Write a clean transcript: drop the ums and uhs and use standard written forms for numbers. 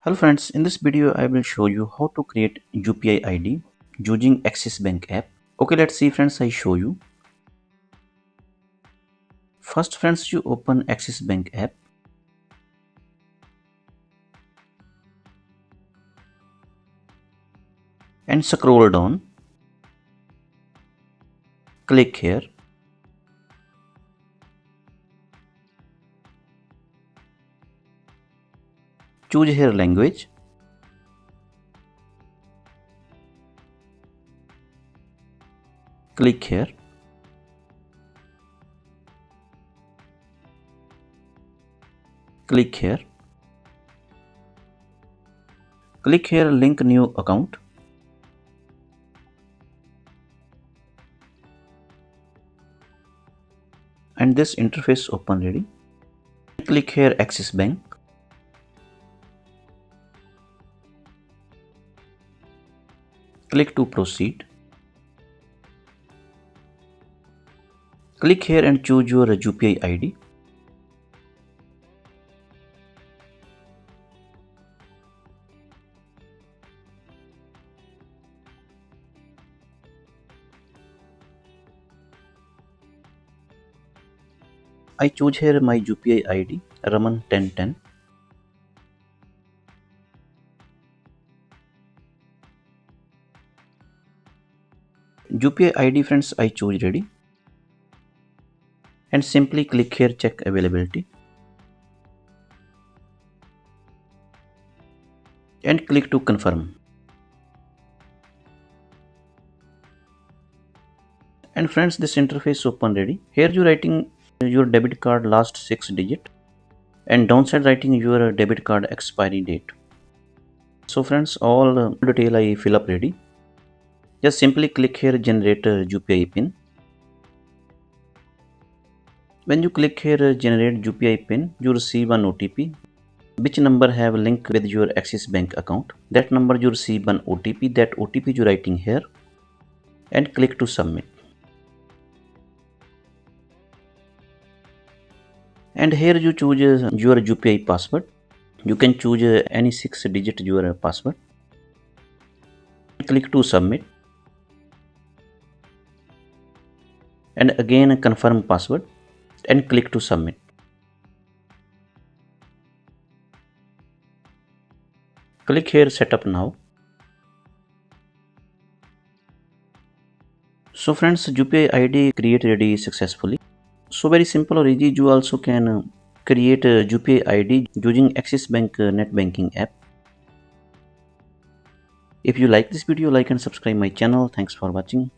Hello friends, in this video I will show you how to create UPI ID using Axis Bank app. Okay, let's see friends, I show you. First friends, you open Axis Bank app and scroll down. Click here. Choose here language. Click here. Click here. Click here link new account. And this interface open ready. Click here Axis Bank. Click to proceed. Click here and choose your UPI ID. I choose here my UPI ID Raman 1010. UPI ID friends, I choose ready and simply click here check availability and click to confirm. And friends, this interface open ready. Here you writing your debit card last 6 digit and downside writing your debit card expiry date. So friends, all detail I fill up ready. Just simply click here generate UPI pin. When you click here generate UPI pin, you receive an OTP. Which number have link with your Axis Bank account? That number you receive an OTP. That OTP you writing here and click to submit. And here you choose your UPI password. You can choose any 6 digit your password. Click to submit and again confirm password and click to submit. Click here setup now. So friends, UPI ID create ready successfully. So very simple or easy, you also can create a UPI ID using Axis Bank net banking app. If you like this video, like and subscribe my channel. Thanks for watching.